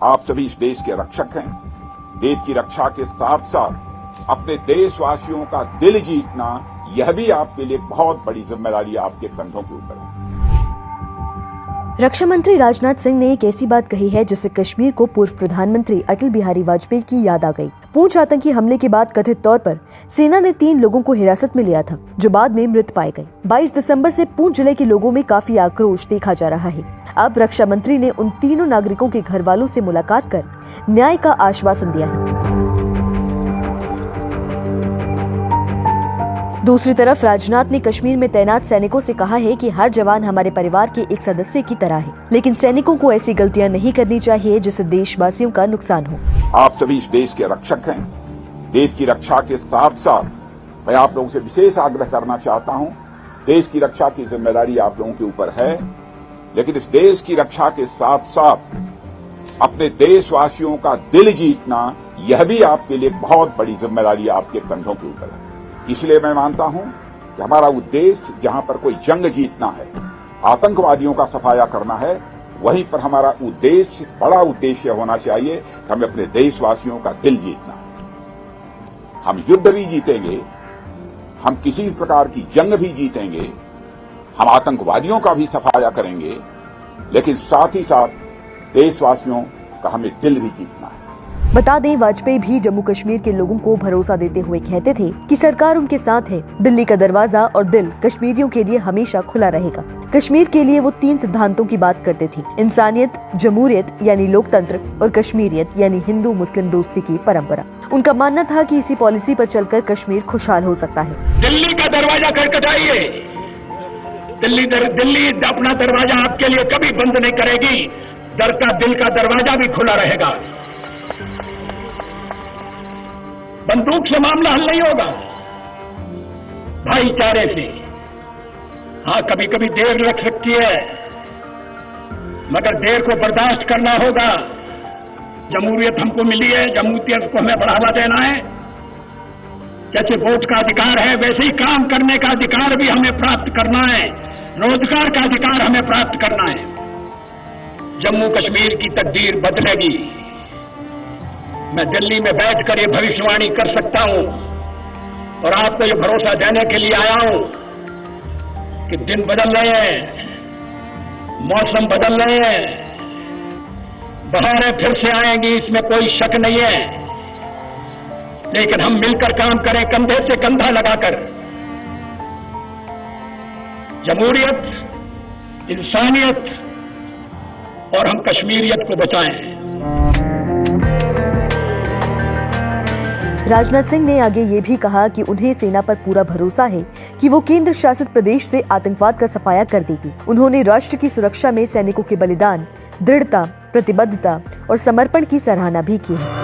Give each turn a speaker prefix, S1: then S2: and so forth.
S1: आप सभी इस देश के रक्षक हैं। देश की रक्षा के साथ साथ अपने देशवासियों का दिल जीतना, यह भी आपके लिए बहुत बड़ी जिम्मेदारी आपके कंधों के ऊपर है।
S2: रक्षा मंत्री राजनाथ सिंह ने एक ऐसी बात कही है जिससे कश्मीर को पूर्व प्रधानमंत्री अटल बिहारी वाजपेयी की याद आ गई। पूंछ आतंकी हमले के बाद कथित तौर पर सेना ने 3 लोगों को हिरासत में लिया था, जो बाद में मृत पाए गए। 22 दिसंबर से पूंछ जिले के लोगों में काफी आक्रोश देखा जा रहा है। अब रक्षा मंत्री ने उन तीनों नागरिकों के घर वालों से मुलाकात कर न्याय का आश्वासन दिया है। दूसरी तरफ राजनाथ ने कश्मीर में तैनात सैनिकों से कहा है कि हर जवान हमारे परिवार के एक सदस्य की तरह है, लेकिन सैनिकों को ऐसी गलतियां नहीं करनी चाहिए जिससे देशवासियों का नुकसान हो।
S1: आप सभी इस देश के रक्षक हैं। देश की रक्षा के साथ साथ मैं आप लोगों से विशेष आग्रह करना चाहता हूं। देश की रक्षा की जिम्मेदारी आप लोगों के ऊपर है, लेकिन इस देश की रक्षा के साथ साथ अपने देशवासियों का दिल जीतना, यह भी आपके लिए बहुत बड़ी जिम्मेदारी आपके कंधों के ऊपर है। इसलिए मैं मानता हूं कि हमारा उद्देश्य जहां पर कोई जंग जीतना है, आतंकवादियों का सफाया करना है, वहीं पर हमारा उद्देश्य, बड़ा उद्देश्य होना चाहिए कि हमें अपने देशवासियों का दिल जीतना है। हम युद्ध भी जीतेंगे, हम किसी प्रकार की जंग भी जीतेंगे, हम आतंकवादियों का भी सफाया करेंगे, लेकिन साथ ही साथ देशवासियों का हमें दिल भी जीतना है।
S2: बता दें, वाजपेयी भी जम्मू कश्मीर के लोगों को भरोसा देते हुए कहते थे कि सरकार उनके साथ है। दिल्ली का दरवाजा और दिल कश्मीरियों के लिए हमेशा खुला रहेगा। कश्मीर के लिए वो 3 सिद्धांतों की बात करते थे: इंसानियत, जमहूरियत यानी लोकतंत्र और कश्मीरियत यानी हिंदू मुस्लिम दोस्ती की परंपरा। उनका मानना था कि इसी पॉलिसी पर चलकर कश्मीर खुशहाल हो सकता है।
S3: दिल्ली का दरवाजा खटखटाइए, दिल्ली अपना दरवाजा आपके लिए कभी बंद नहीं करेगी। दिल का दरवाजा भी खुला रहेगा। बंदूक से मामला हल नहीं होगा, भाईचारे से। हाँ, कभी कभी देर लग सकती है, मगर देर को बर्दाश्त करना होगा। जमहूरियत हमको मिली है, जमहूरियत को हमें बढ़ावा देना है। जैसे वोट का अधिकार है, वैसे ही काम करने का अधिकार भी हमें प्राप्त करना है। रोजगार का अधिकार हमें प्राप्त करना है। जम्मू कश्मीर की तकदीर बदलेगी। मैं दिल्ली में बैठकर ये भविष्यवाणी कर सकता हूं और आपको ये भरोसा देने के लिए आया हूं कि दिन बदल रहे हैं, मौसम बदल रहे हैं, बहारें फिर से आएंगी, इसमें कोई शक नहीं है। लेकिन हम मिलकर काम करें, कंधे से कंधा लगाकर। जमहूरियत, इंसानियत और हम कश्मीरियत को बचाएं।
S2: राजनाथ सिंह ने आगे ये भी कहा कि उन्हें सेना पर पूरा भरोसा है कि वो केंद्र शासित प्रदेश से आतंकवाद का सफाया कर देगी। उन्होंने राष्ट्र की सुरक्षा में सैनिकों के बलिदान, दृढ़ता, प्रतिबद्धता और समर्पण की सराहना भी की है।